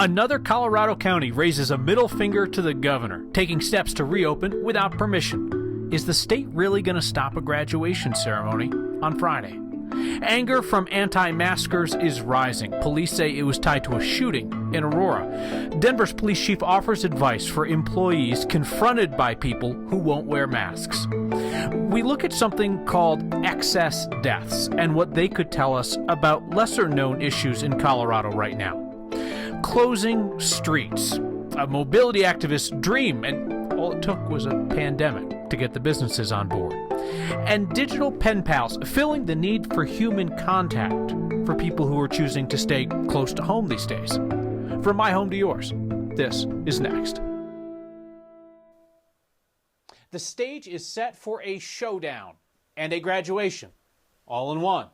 Another Colorado county raises a middle finger to the governor, taking steps to reopen without permission. Is the state really going to stop a graduation ceremony on Friday? Anger from anti-maskers is rising. Police say it was tied to a shooting in Aurora. Denver's police chief offers advice for employees confronted by people who won't wear masks. We look at something called excess deaths and what they could tell us about lesser-known issues in Colorado right now. Closing streets, a mobility activist's dream, and all it took was a pandemic to get the businesses on board. And digital pen pals filling the need for human contact for people who are choosing to stay close to home these days. From my home to yours, this is next. The stage is set for a showdown and a graduation, all in one.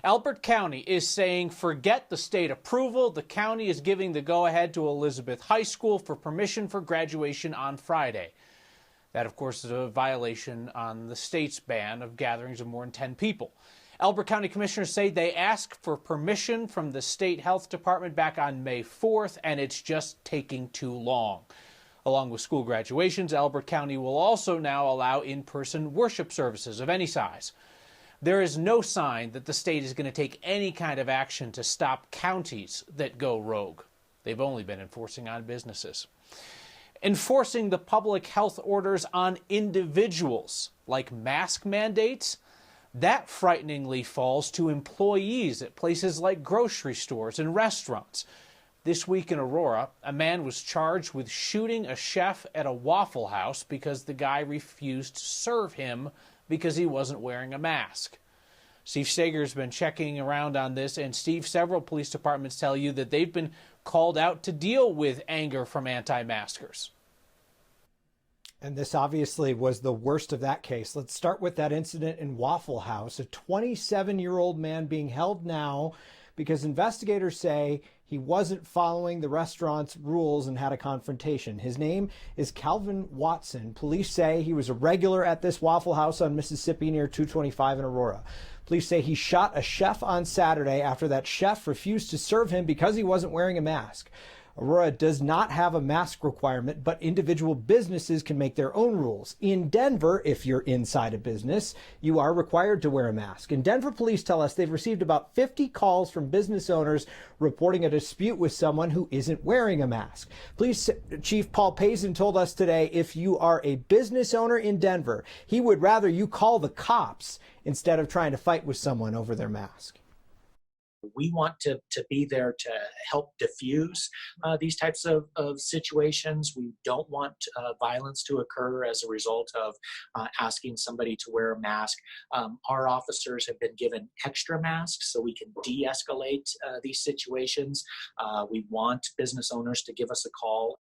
Elbert County is saying forget the state approval. The county is giving the go-ahead to Elizabeth High School for permission for graduation on Friday. That, of course, is a violation on the state's ban of gatherings of more than 10 people. Elbert County commissioners say they asked for permission from the state health department back on May 4th, and it's just taking too long. Along with school graduations, Elbert County will also now allow in-person worship services of any size. There is no sign that the state is going to take any kind of action to stop counties that go rogue. They've only been enforcing on businesses. Enforcing the public health orders on individuals, like mask mandates, that frighteningly falls to employees at places like grocery stores and restaurants. This week in Aurora, a man was charged with shooting a chef at a Waffle House because the guy refused to serve him because he wasn't wearing a mask. Steve Sager's been checking around on this, and Steve, several police departments tell you that they've been called out to deal with anger from anti-maskers. And this obviously was the worst of that case. Let's start with that incident in Waffle House. A 27-year-old man being held now because investigators say he wasn't following the restaurant's rules and had a confrontation. His name is Calvin Watson. Police say he was a regular at this Waffle House on Mississippi near 225 in Aurora. Police say he shot a chef on Saturday after that chef refused to serve him because he wasn't wearing a mask. Aurora does not have a mask requirement, but individual businesses can make their own rules. In Denver, if you're inside a business, you are required to wear a mask. And Denver police tell us they've received about 50 calls from business owners reporting a dispute with someone who isn't wearing a mask. Police Chief Paul Pazin told us today if you are a business owner in Denver, he would rather you call the cops instead of trying to fight with someone over their mask. We want to be there to help diffuse these types of situations. We don't want violence to occur as a result of asking somebody to wear a mask. Our officers have been given extra masks so we can de-escalate these situations. We want business owners to give us a call.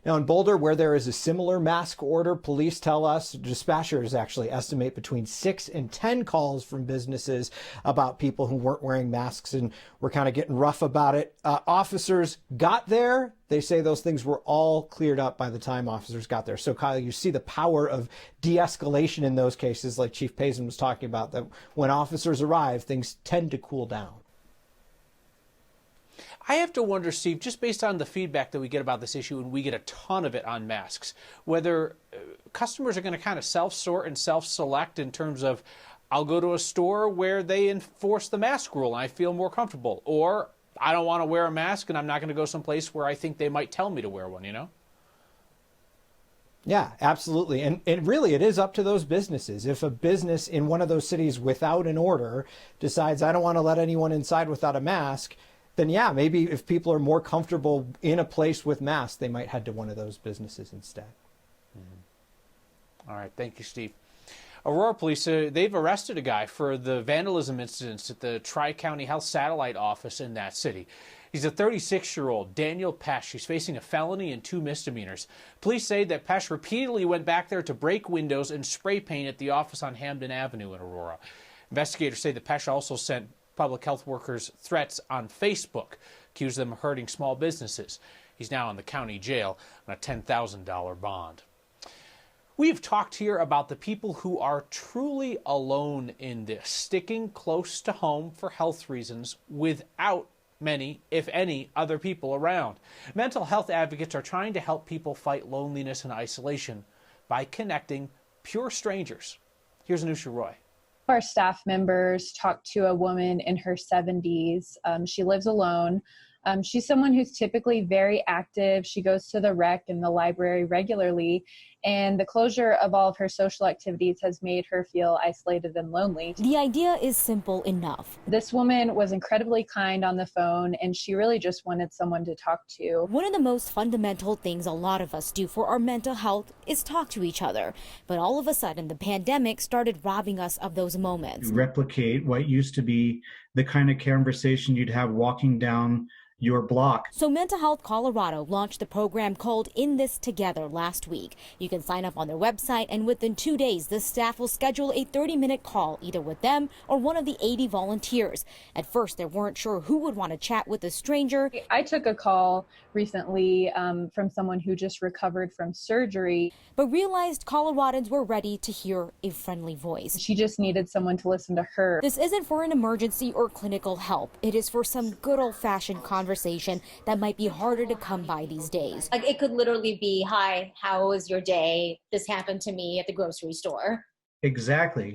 Now in Boulder, where there is a similar mask order, police tell us, dispatchers actually estimate between 6 and 10 calls from businesses about people who weren't wearing masks, and we're kind of getting rough about it. Officers got there. They say those things were all cleared up by the time officers got there. So Kyle, you see the power of de-escalation in those cases, like Chief Pazin was talking about, that when officers arrive, things tend to cool down. I have to wonder, Steve, just based on the feedback that we get about this issue, and we get a ton of it on masks, whether customers are going to kind of self-sort and self-select in terms of, I'll go to a store where they enforce the mask rule and I feel more comfortable, or I don't want to wear a mask and I'm not going to go someplace where I think they might tell me to wear one, you know? Yeah, absolutely. And really, it is up to those businesses. If a business in one of those cities without an order decides, I don't want to let anyone inside without a mask, then yeah, maybe if people are more comfortable in a place with masks, they might head to one of those businesses instead. All right, thank you, Steve. Aurora police, they've arrested a guy for the vandalism incidents at the Tri-County Health Satellite Office in that city. He's a 36-year-old, Daniel Pesh. He's facing a felony and 2 misdemeanors. Police say that Pesh repeatedly went back there to break windows and spray paint at the office on Hamden Avenue in Aurora. Investigators say that Pesh also sent public health workers threats on Facebook, accused them of hurting small businesses. He's now in the county jail on a $10,000 bond. We've talked here about the people who are truly alone in this, sticking close to home for health reasons without many, if any, other people around. Mental health advocates are trying to help people fight loneliness and isolation by connecting pure strangers. Here's Anusha Roy. Our staff members talked to a woman in her 70s. She lives alone. She's someone who's typically very active. She goes to the rec and the library regularly, and the closure of all of her social activities has made her feel isolated and lonely. The idea is simple enough. This woman was incredibly kind on the phone, and she really just wanted someone to talk to. One of the most fundamental things a lot of us do for our mental health is talk to each other. But all of a sudden, the pandemic started robbing us of those moments. Replicate what used to be the kind of conversation you'd have walking down your block. So Mental Health Colorado launched the program called In This Together last week. You can sign up on their website, and within 2 days, the staff will schedule a 30-minute call either with them or one of the 80 volunteers. At first, they weren't sure who would want to chat with a stranger. I took a call recently from someone who just recovered from surgery, but realized Coloradans were ready to hear a friendly voice. She just needed someone to listen to her. This isn't for an emergency or clinical help. It is for some good old-fashioned conversation that might be harder to come by these days. Like, it could literally be, hi, how was your day? This happened to me at the grocery store. Exactly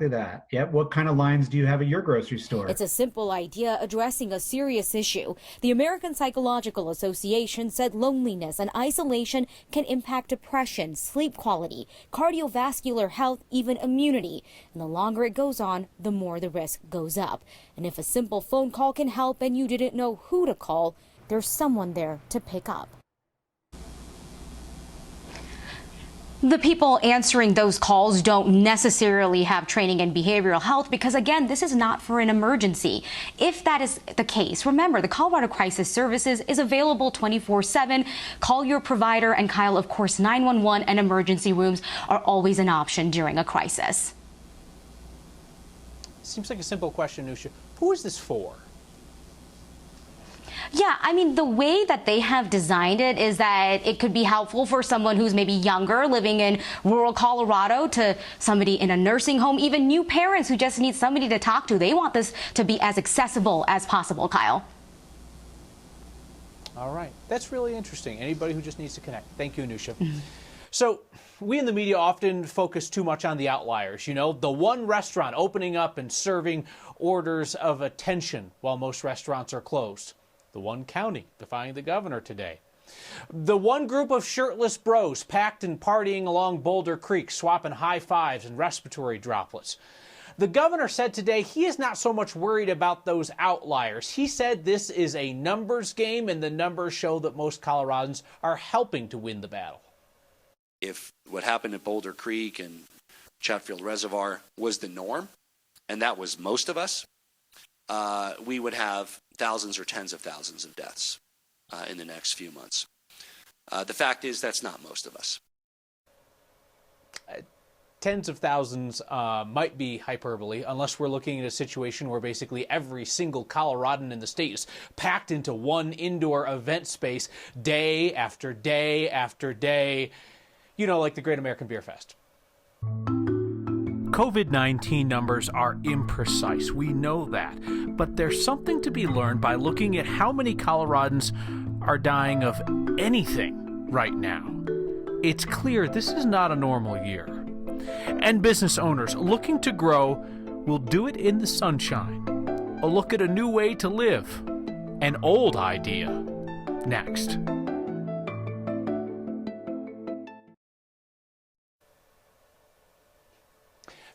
that. Yeah, what kind of lines do you have at your grocery store? It's a simple idea addressing a serious issue. The American Psychological Association said loneliness and isolation can impact depression, sleep quality, cardiovascular health, even immunity. And the longer it goes on, the more the risk goes up. And if a simple phone call can help and you didn't know who to call, there's someone there to pick up. The people answering those calls don't necessarily have training in behavioral health because, again, this is not for an emergency. If that is the case, remember, the Colorado Crisis Services is available 24/7. Call your provider, and Kyle, of course, 911 and emergency rooms are always an option during a crisis. Seems like a simple question, Anusha. Who is this for? Yeah, I mean, the way that they have designed it is that it could be helpful for someone who's maybe younger, living in rural Colorado, to somebody in a nursing home, even new parents who just need somebody to talk to. They want this to be as accessible as possible, Kyle. All right. That's really interesting. Anybody who just needs to connect. Thank you, Anusha. So we in the media often focus too much on the outliers, you know, the one restaurant opening up and serving orders of attention while most restaurants are closed. The one county defying the governor today. The one group of shirtless bros packed and partying along Boulder Creek, swapping high fives and respiratory droplets. The governor said today he is not so much worried about those outliers. He said this is a numbers game, and the numbers show that most Coloradans are helping to win the battle. If what happened at Boulder Creek and Chatfield Reservoir was the norm, and that was most of us, we would have thousands or tens of thousands of deaths in the next few months. The fact is, that's not most of us. Tens of thousands might be hyperbole, unless we're looking at a situation where basically every single Coloradan in the state is packed into one indoor event space day after day after day, you know, like the Great American Beer Fest. COVID-19 numbers are imprecise, we know that, but there's something to be learned by looking at how many Coloradans are dying of anything right now. It's clear this is not a normal year. And business owners looking to grow will do it in the sunshine. A look at a new way to live, an old idea, next.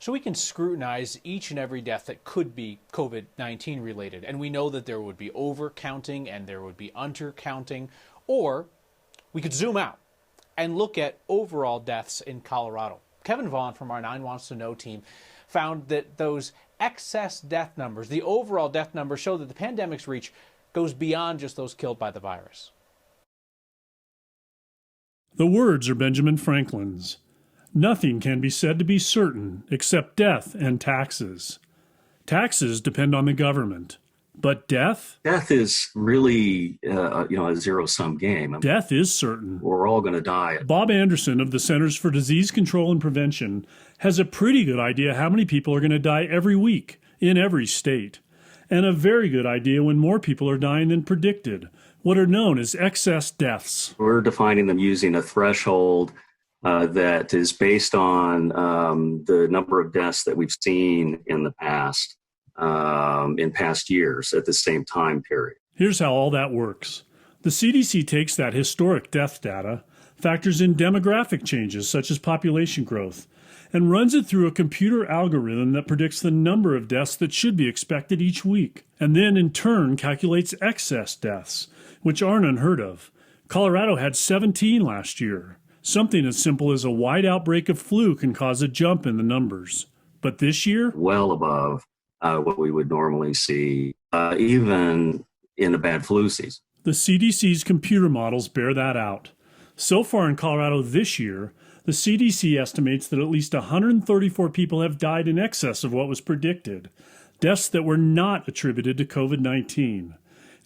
So we can scrutinize each and every death that could be COVID-19 related. And we know that there would be overcounting and there would be undercounting. Or we could zoom out and look at overall deaths in Colorado. Kevin Vaughn from our 9 Wants to Know team found that those excess death numbers, the overall death numbers, show that the pandemic's reach goes beyond just those killed by the virus. The words are Benjamin Franklin's. Nothing can be said to be certain except death and taxes. Taxes depend on the government. But death? Death is really, a zero-sum game. Death is certain. We're all going to die. Bob Anderson of the Centers for Disease Control and Prevention has a pretty good idea how many people are going to die every week in every state. and a very good idea when more people are dying than predicted, what are known as excess deaths. We're defining them using a threshold that is based on the number of deaths that we've seen in the past, in past years at the same time period. Here's how all that works. The CDC takes that historic death data, factors in demographic changes such as population growth, and runs it through a computer algorithm that predicts the number of deaths that should be expected each week, and then in turn calculates excess deaths, which aren't unheard of. Colorado had 17 last year. Something as simple as a wide outbreak of flu can cause a jump in the numbers. But this year? Well above what we would normally see, even in a bad flu season. The CDC's computer models bear that out. So far in Colorado this year, the CDC estimates that at least 134 people have died in excess of what was predicted, deaths that were not attributed to COVID-19.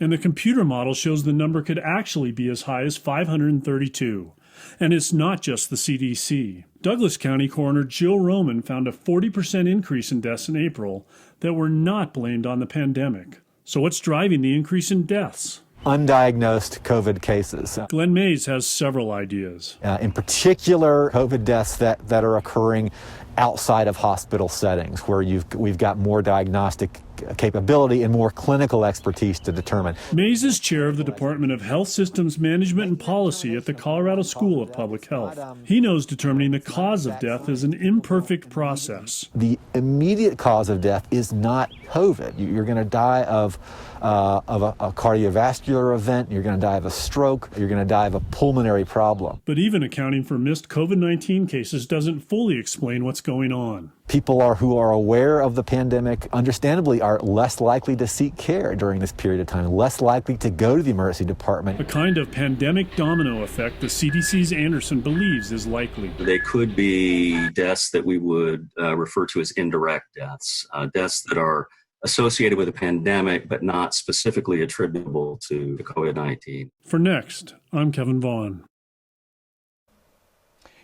And the computer model shows the number could actually be as high as 532. And it's not just the CDC. Douglas County Coroner Jill Roman found a 40% increase in deaths in April that were not blamed on the pandemic. So what's driving the increase in deaths? Undiagnosed COVID cases. Glenn Mays has several ideas. In particular, COVID deaths that are occurring outside of hospital settings where we've got more diagnostic capability and more clinical expertise to determine. Mays is chair of the Department of Health Systems Management and Policy at the Colorado School of Public Health. He knows determining the cause of death is an imperfect process. The immediate cause of death is not COVID. You're going to die of a cardiovascular event, you're going to die of a stroke, you're going to die of a pulmonary problem. But even accounting for missed COVID-19 cases doesn't fully explain what's going on. People who are aware of the pandemic, understandably, are less likely to seek care during this period of time, less likely to go to the emergency department. A kind of pandemic domino effect the CDC's Anderson believes is likely. They could be deaths that we would refer to as indirect deaths, deaths that are associated with a pandemic but not specifically attributable to COVID-19. For Next, I'm Kevin Vaughn.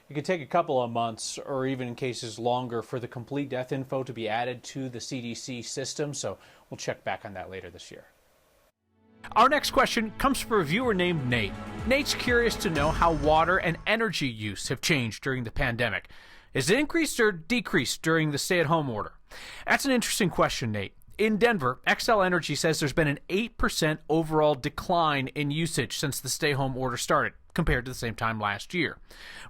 It could take a couple of months or even in cases longer for the complete death info to be added to the CDC system, so we'll check back on that later this year. Our next question comes from a viewer named Nate. Nate's curious to know how water and energy use have changed during the pandemic. Is it increased or decreased during the stay-at-home order? That's an interesting question, Nate. In Denver, Xcel Energy says there's been an 8% overall decline in usage since the stay-home order started, compared to the same time last year.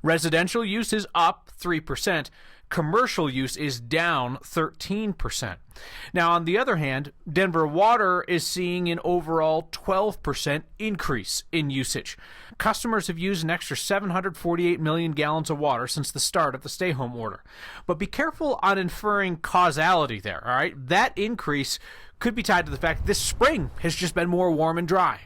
Residential use is up 3%. Commercial use is down 13%. Now, on the other hand, Denver Water is seeing an overall 12% increase in usage. Customers have used an extra 748 million gallons of water since the start of the stay-home order. But be careful on inferring causality there, all right? That increase could be tied to the fact that this spring has just been more warm and dry.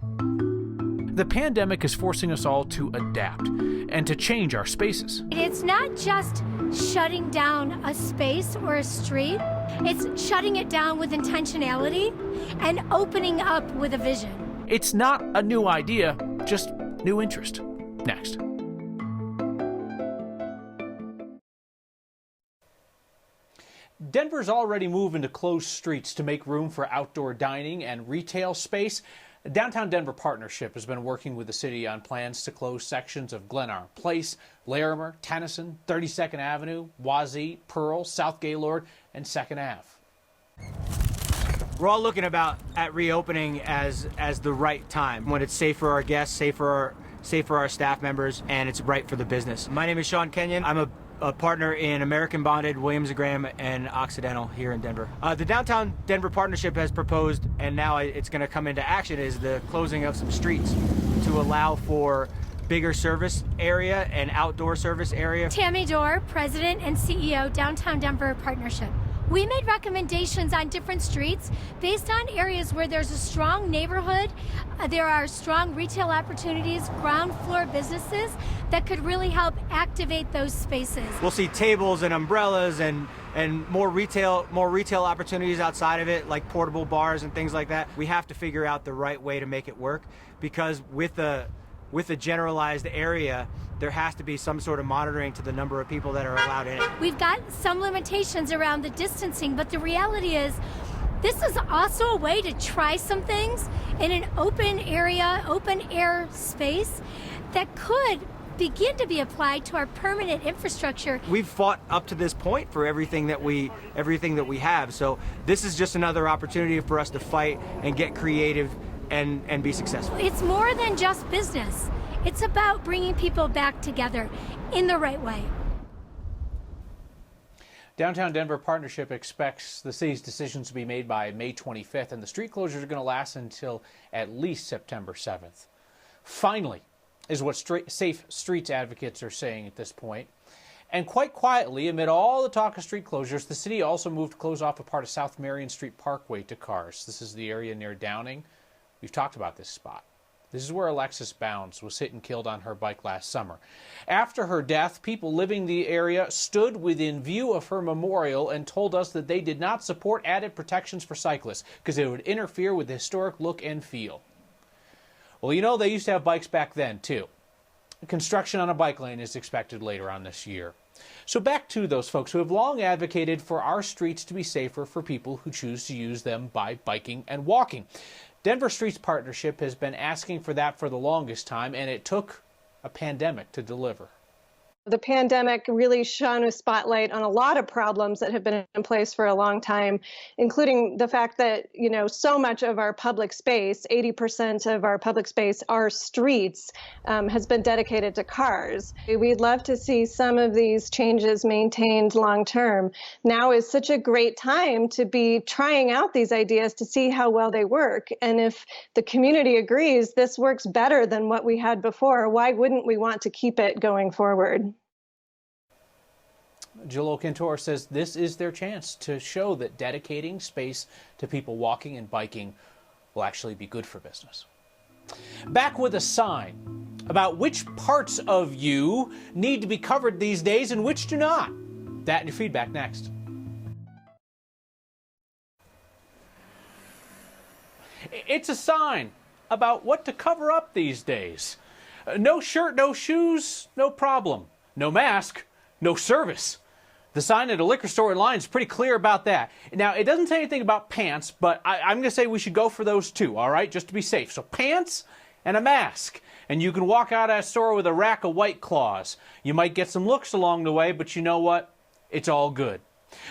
The pandemic is forcing us all to adapt and to change our spaces. It's not just shutting down a space or a street, it's shutting it down with intentionality and opening up with a vision. It's not a new idea, just new interest. Next. Denver's already moving to closed streets to make room for outdoor dining and retail space. The Downtown Denver Partnership has been working with the city on plans to close sections of Glenarm Place, Larimer, Tennyson, 32nd Avenue, Wazee, Pearl, South Gaylord, and 2nd Ave. We're all looking at reopening as the right time, when it's safe for our guests, safe for our staff members, and it's right for the business. My name is Sean Kenyon. I'm a partner in American Bonded, Williams & Graham, and Occidental here in Denver. The Downtown Denver Partnership has proposed, and now it's going to come into action, is the closing of some streets to allow for bigger service area and outdoor service area. Tammy Dorr, President and CEO, Downtown Denver Partnership. We made recommendations on different streets based on areas where there's a strong neighborhood, there are strong retail opportunities, ground floor businesses that could really help activate those spaces. We'll see tables and umbrellas and more retail opportunities outside of it, like portable bars and things like that. We have to figure out the right way to make it work, because with a generalized area, there has to be some sort of monitoring to the number of people that are allowed in it. We've got some limitations around the distancing, but the reality is This is also a way to try some things in an open area, open air space that could begin to be applied to our permanent infrastructure. We've fought up to this point for everything that we have. So this is just another opportunity for us to fight and get creative and be successful. It's more than just business. It's about bringing people back together in the right way. Downtown Denver Partnership expects the city's decisions to be made by May 25th, and the street closures are going to last until at least September 7th. Finally, is what safe streets advocates are saying at this point. And quite quietly, amid all the talk of street closures, the city also moved to close off a part of South Marion Street Parkway to cars. This is the area near Downing. We've talked about this spot. This is where Alexis Bounds was hit and killed on her bike last summer. After her death, people living the area stood within view of her memorial and told us that they did not support added protections for cyclists because it would interfere with the historic look and feel. Well, you know, they used to have bikes back then, too. Construction on a bike lane is expected later on this year. So back to those folks who have long advocated for our streets to be safer for people who choose to use them by biking and walking. Denver Streets Partnership has been asking for that for the longest time, and it took a pandemic to deliver. The pandemic really shone a spotlight on a lot of problems that have been in place for a long time, including the fact that, you know, so much of our public space, 80% of our public space, our streets, has been dedicated to cars. We'd love to see some of these changes maintained long term. Now is such a great time to be trying out these ideas to see how well they work. And if the community agrees this works better than what we had before, why wouldn't we want to keep it going forward? Jill Cantor says this is their chance to show that dedicating space to people walking and biking will actually be good for business. Back with a sign about which parts of you need to be covered these days and which do not. That and your feedback next. It's a sign about what to cover up these days. No shirt, no shoes, no problem. No mask, no service. The sign at a liquor store in line is pretty clear about that. Now, it doesn't say anything about pants, but I'm going to say we should go for those too, all right, just to be safe. So pants and a mask. And you can walk out of that store with a rack of White Claws. You might get some looks along the way, but you know what? It's all good.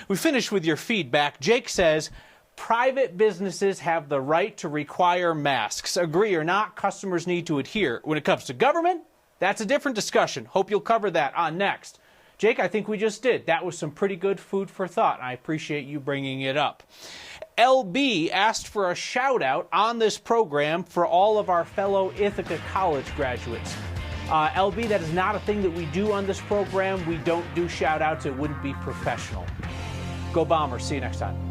We finish with your feedback. Jake says, private businesses have the right to require masks. Agree or not, customers need to adhere. When it comes to government, that's a different discussion. Hope you'll cover that on Next. Jake, I think we just did. That was some pretty good food for thought. I appreciate you bringing it up. LB asked for a shout out on this program for all of our fellow Ithaca College graduates. LB, that is not a thing that we do on this program. We don't do shout outs. It wouldn't be professional. Go Bombers. See you next time.